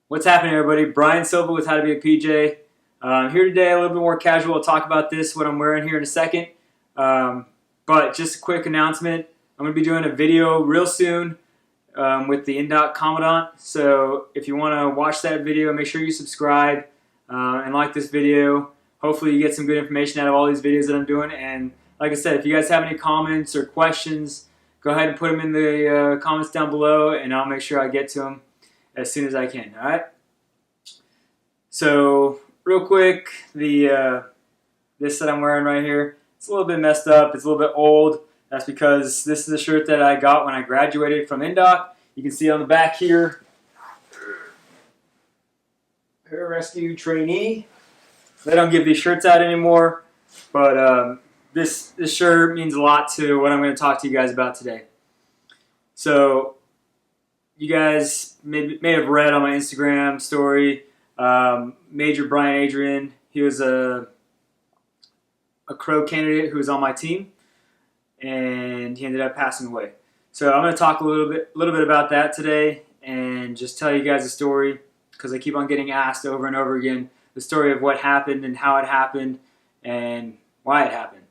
What's happening, everybody? Brian Silva with How to Be a PJ. Here today, a little bit more casual. I'll talk about this, what I'm wearing here in a second. But just a quick announcement. I'm going to be doing a video real soon with the Indoc Commandant. So if you want to watch that video, make sure you subscribe and like this video. Hopefully you get some good information out of all these videos that I'm doing. And like I said, if you guys have any comments or questions, go ahead and put them in the comments down below, and I'll make sure I get to them as soon as I can. All right. So real quick, this that I'm wearing right here, it's a little bit messed up. It's a little bit old. That's because this is a shirt that I got when I graduated from Indoc. You can see on the back here, Pararescue trainee. They don't give these shirts out anymore, but this shirt means a lot to what I'm going to talk to you guys about today. So you guys may have read on my Instagram story, Major Bryan Adrian. He was a Crow candidate who was on my team, and he ended up passing away. So I'm going to talk a little bit about that today, and just tell you guys a story, because I keep on getting asked over and over again the story of what happened and how it happened and why it happened.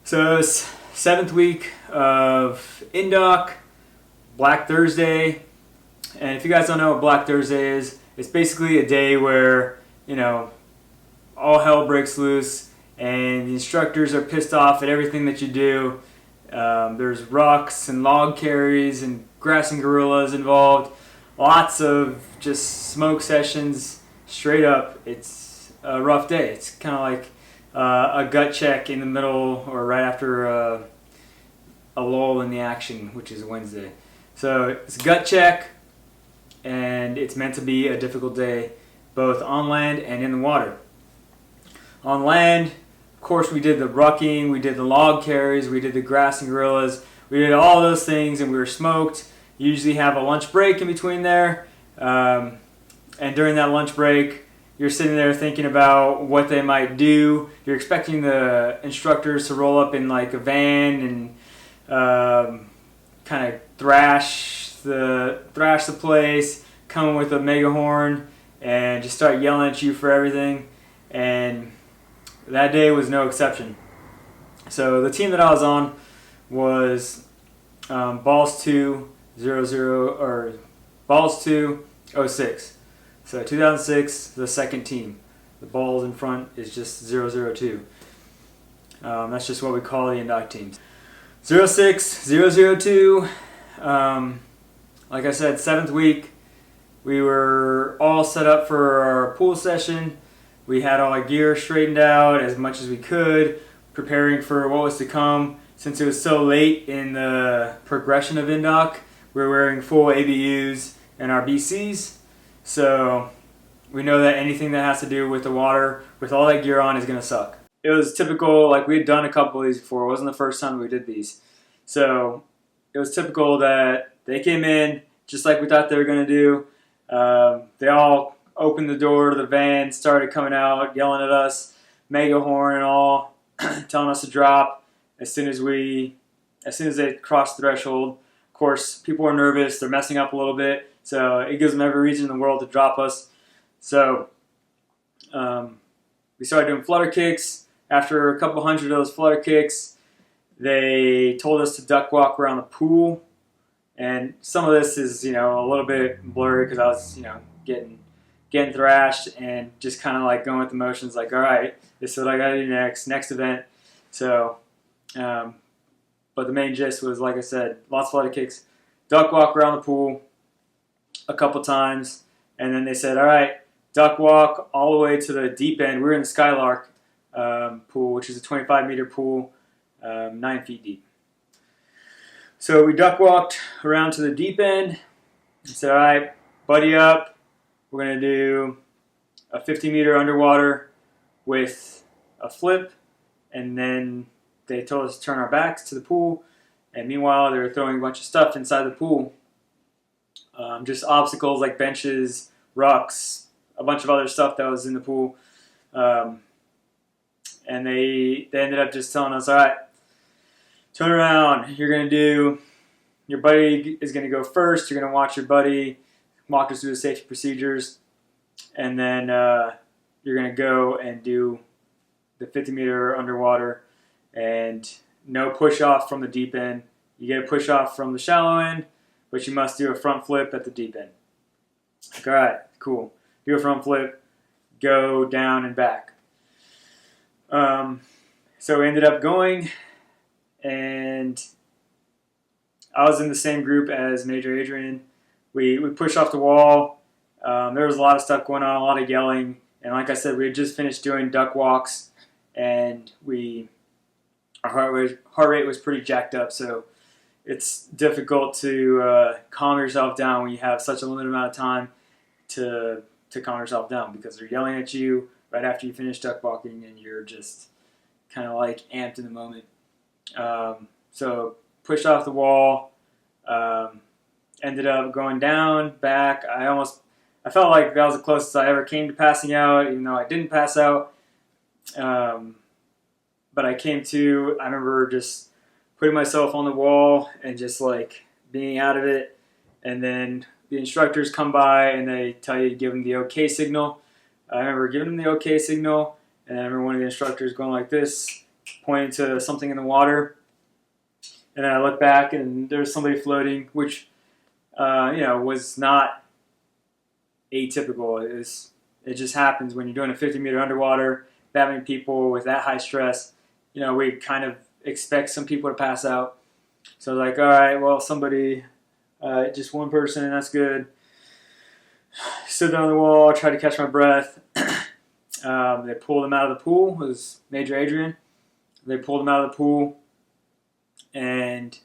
So it's 7th week of Indoc, Black Thursday, and if you guys don't know what Black Thursday is, it's basically a day where, you know, all hell breaks loose and the instructors are pissed off at everything that you do. There's rucks and log carries and grassing gorillas involved. Lots of just smoke sessions, straight up. It's a rough day. It's kind of like a gut check in the middle or right after a lull in the action, which is Wednesday. So it's a gut check, and it's meant to be a difficult day, both on land and in the water. On land, of course, we did the rucking, we did the log carries, we did the grassing gorillas, we did all those things, and we were smoked. You usually have a lunch break in between there, and during that lunch break, you're sitting there thinking about what they might do. You're expecting the instructors to roll up in like a van and kind of thrash the place, come with a megahorn, and just start yelling at you for everything. And that day was no exception. So the team that I was on was Balls 206. So 2006, the second team. The balls in front is just 002. That's just what we call the Indoc teams. 06, 002. Like I said, 7th week. We were all set up for our pool session. We had all our gear straightened out as much as we could, preparing for what was to come. Since it was so late in the progression of Indoc, we were wearing full ABUs and our BCs. So we know that anything that has to do with the water, with all that gear on, is going to suck. It was typical, like we had done a couple of these before. It wasn't the first time we did these. So it was typical that they came in just like we thought they were going to do. They all opened the door to the van, started coming out, yelling at us, mega horn and all, telling us to drop as soon as they crossed the threshold. Of course, people are nervous, they're messing up a little bit, so it gives them every reason in the world to drop us. So we started doing flutter kicks. After a couple hundred of those flutter kicks, they told us to duck walk around the pool. And some of this is, a little bit blurry because I was, getting thrashed and just kind of like going with the motions, like, all right, this is what I got to do next event. So, but the main gist was, like I said, lots of flutter kicks, duck walk around the pool a couple times, and then they said, all right, duck walk all the way to the deep end. We were in the Skylark pool, which is a 25-meter pool, 9 feet deep. So we duck walked around to the deep end and said, all right, buddy up. We're going to do a 50-meter underwater with a flip. And then they told us to turn our backs to the pool. And meanwhile, they were throwing a bunch of stuff inside the pool. Just obstacles like benches, rocks, a bunch of other stuff that was in the pool. And they ended up just telling us, all right, turn around. Your buddy is going to go first. You're going to watch your buddy walked us through the safety procedures, and then you're going to go and do the 50-meter underwater, and no push off from the deep end. You get a push off from the shallow end, but you must do a front flip at the deep end. Like, all right, cool. Do a front flip, go down and back. So we ended up going, and I was in the same group as Major Adrian. We pushed off the wall. There was a lot of stuff going on, a lot of yelling, and like I said, we had just finished doing duck walks, and our heart rate was pretty jacked up, so it's difficult to calm yourself down when you have such a limited amount of time to calm yourself down, because they're yelling at you right after you finish duck walking, and you're just kind of like amped in the moment. So pushed off the wall, ended up going down, back. I felt like that was the closest I ever came to passing out, even though I didn't pass out. But I came to, I remember just putting myself on the wall and just like being out of it. And then the instructors come by and they tell you to give them the okay signal. I remember giving them the okay signal, and I remember one of the instructors going like this, pointing to something in the water. And then I look back and there's somebody floating, which was not atypical. It just happens when you're doing a 50-meter underwater, that many people with that high stress. We kind of expect some people to pass out. So like, all right, well, somebody, just one person, that's good. Stood down on the wall, tried to catch my breath. They pulled him out of the pool. It was Major Adrian. They pulled him out of the pool and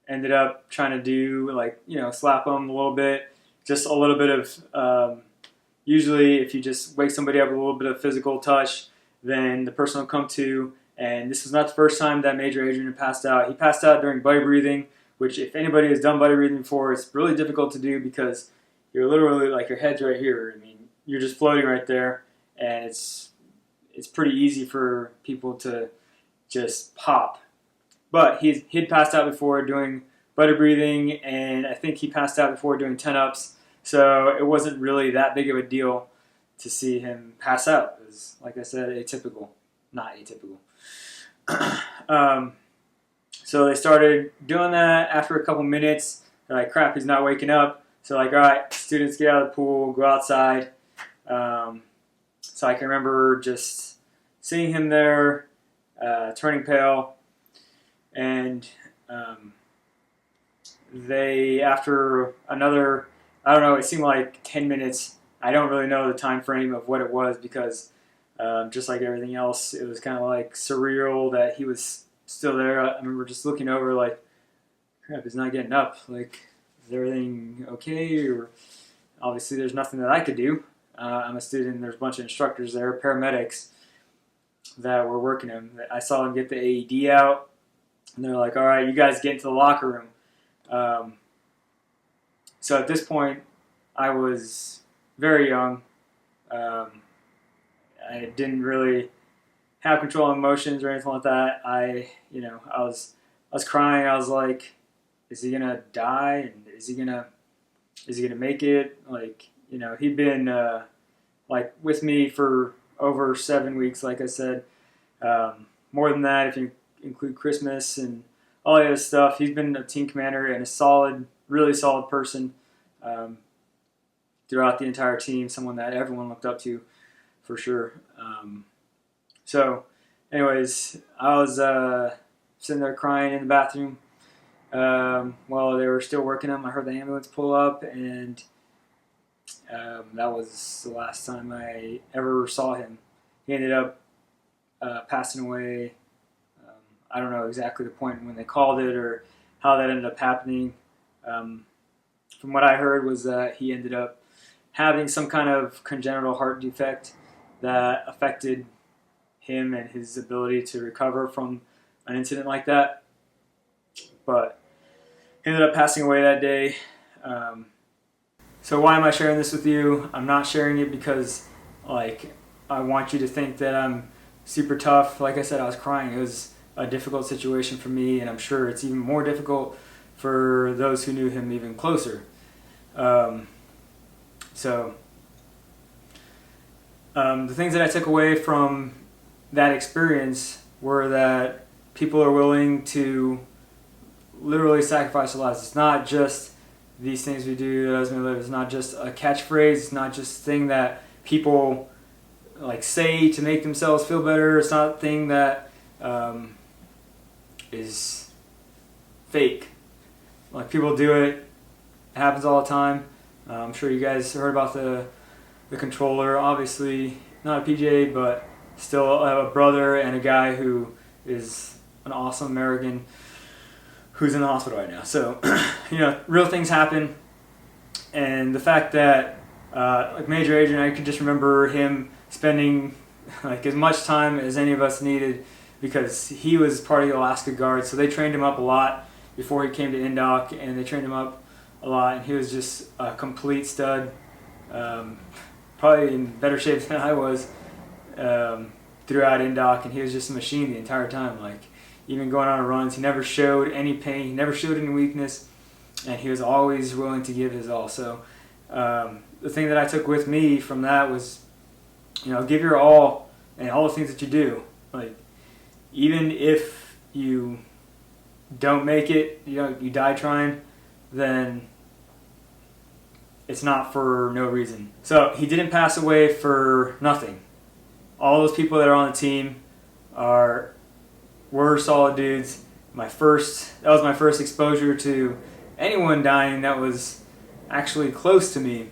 ended up trying to do slap him a little bit. Just a little bit of, usually if you just wake somebody up with a little bit of physical touch, then the person will come to. And this was not the first time that Major Adrian had passed out. He passed out during buddy breathing, which if anybody has done buddy breathing before, it's really difficult to do because you're literally like your head's right here. I mean, you're just floating right there, and it's pretty easy for people to just pop. But he'd passed out before doing buddy breathing, and I think he passed out before doing 10-ups. So it wasn't really that big of a deal to see him pass out. It was, like I said, atypical, not atypical. So they started doing that. After a couple minutes, they're like, crap, he's not waking up. So like, all right, students, get out of the pool, go outside. So I can remember just seeing him there, turning pale, and they, after another, I don't know, it seemed like 10 minutes. I don't really know the time frame of what it was because just like everything else, it was kind of like surreal that he was still there. I remember just looking over like, crap, he's not getting up. Like, is everything okay? Or obviously there's nothing that I could do. I'm a student. There's a bunch of instructors there, paramedics that were working him. I saw them get the AED out, and they're like, all right, you guys get into the locker room. So at this point, I was very young. I didn't really have control of emotions or anything like that. I was crying. I was like, is he gonna die? And is he gonna make it? Like, he'd been with me for over 7 weeks, like I said. More than that, if you include Christmas and all the other stuff. He's been a team commander and a really solid person throughout the entire team, someone that everyone looked up to for sure. So anyways, I was sitting there crying in the bathroom while they were still working him. I heard the ambulance pull up, and that was the last time I ever saw him. He ended up passing away. I don't know exactly the point when they called it or how that ended up happening. From what I heard was that he ended up having some kind of congenital heart defect that affected him and his ability to recover from an incident like that. But he ended up passing away that day. So why am I sharing this with you? I'm not sharing it because I want you to think that I'm super tough. Like I said, I was crying. It was a difficult situation for me, and I'm sure it's even more difficult for those who knew him even closer. The things that I took away from that experience were that people are willing to literally sacrifice their lives. It's not just these things we do as we live. It's not just a catchphrase. It's not just a thing that people like say to make themselves feel better. It's not a thing that is fake. Like, people do it. It happens all the time. I'm sure you guys heard about the controller. Obviously not a PGA, but still I have a brother and a guy who is an awesome American who's in the hospital right now. So, real things happen. And the fact that, like Major Adrian, I could just remember him spending like as much time as any of us needed, because he was part of the Alaska Guard. So they trained him up a lot before he came to Indoc, and they trained him up a lot, and he was just a complete stud. Probably in better shape than I was throughout Indoc, and he was just a machine the entire time. Like, even going on runs, he never showed any pain, he never showed any weakness, and he was always willing to give his all. So the thing that I took with me from that was, give your all in all the things that you do. Like, even if you don't make it, you die trying, then it's not for no reason. So he didn't pass away for nothing. All those people that are on the team were solid dudes. That was my first exposure to anyone dying that was actually close to me.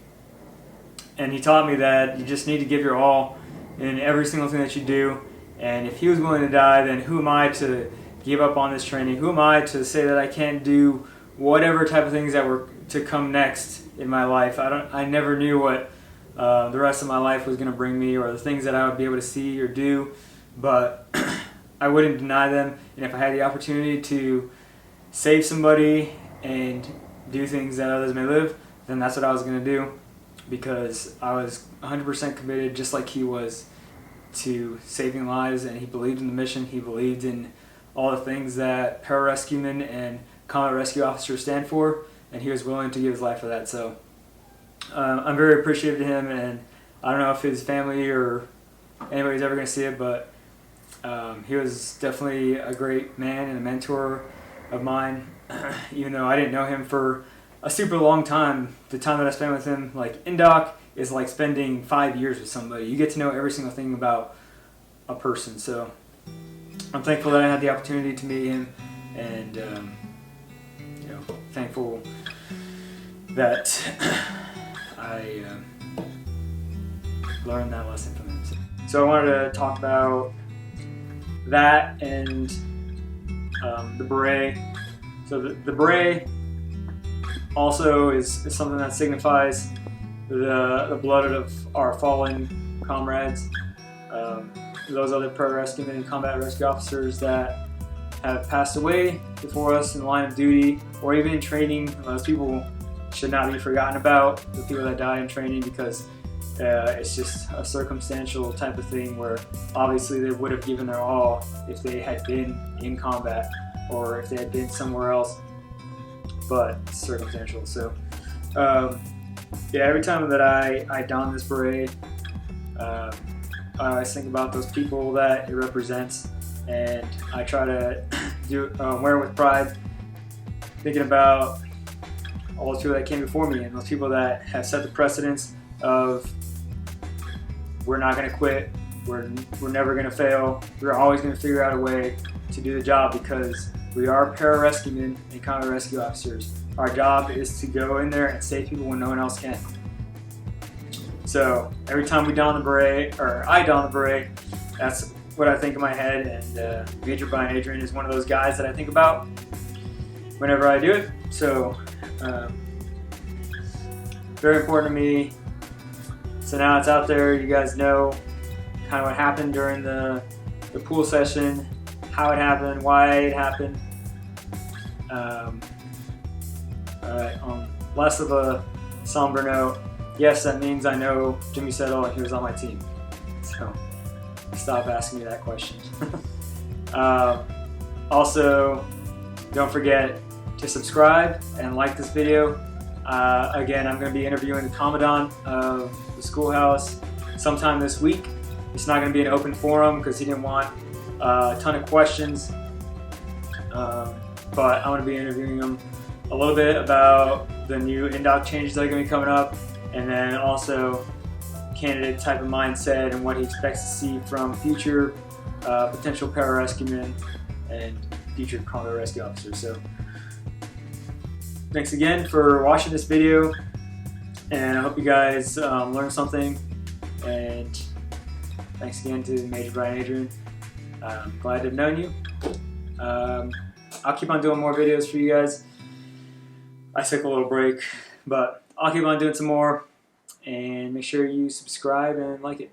And he taught me that you just need to give your all in every single thing that you do. And if he was willing to die, then who am I to give up on this training? Who am I to say that I can't do whatever type of things that were to come next in my life? I never knew what the rest of my life was going to bring me, or the things that I would be able to see or do, but I wouldn't deny them. And if I had the opportunity to save somebody and do things that others may live, then that's what I was going to do, because I was 100% committed, just like he was, to saving lives. And he believed in the mission. He believed in all the things that pararescuemen and combat rescue officers stand for, and he was willing to give his life for that. So I'm very appreciative to him, and I don't know if his family or anybody's ever going to see it, but he was definitely a great man and a mentor of mine. Even though I didn't know him for a super long time, the time that I spent with him, like, Indoc is like spending 5 years with somebody. You get to know every single thing about a person. So I'm thankful that I had the opportunity to meet him, and thankful that I learned that lesson from him. So I wanted to talk about that and the beret. So the beret also is something that signifies the blood of our fallen comrades, those other pararescuemen and combat rescue officers that have passed away before us in the line of duty, or even in training. Those people should not be forgotten about, the people that die in training, because it's just a circumstantial type of thing where obviously they would have given their all if they had been in combat or if they had been somewhere else, but it's circumstantial. So every time that I don this beret, I always think about those people that it represents, and I try to wear it with pride, thinking about all the people that came before me and those people that have set the precedence of, we're not going to quit, we're never going to fail, we're always going to figure out a way to do the job, because we are pararescuemen and combat rescue officers. Our job is to go in there and save people when no one else can. So every time we don the beret, or I don the beret, that's what I think in my head, and Major Bryan Adrian is one of those guys that I think about whenever I do it. So very important to me. So now it's out there. You guys know kind of what happened during the pool session, how it happened, why it happened. Alright, on less of a somber note, yes, that means I know Jimmy Settle and he was on my team. So stop asking me that question. Also, don't forget to subscribe and like this video. Again, I'm going to be interviewing the commandant of the schoolhouse sometime this week. It's not going to be an open forum because he didn't want a ton of questions, but I'm going to be interviewing him a little bit about the new Indoc changes that are going to be coming up, and then also candidate type of mindset and what he expects to see from future potential pararescue men and future combat rescue officers. So thanks again for watching this video, and I hope you guys learned something, and thanks again to Major Bryan Adrian. I'm glad to have known you. I'll keep on doing more videos for you guys. I took a little break, but I'll keep on doing some more, and make sure you subscribe and like it.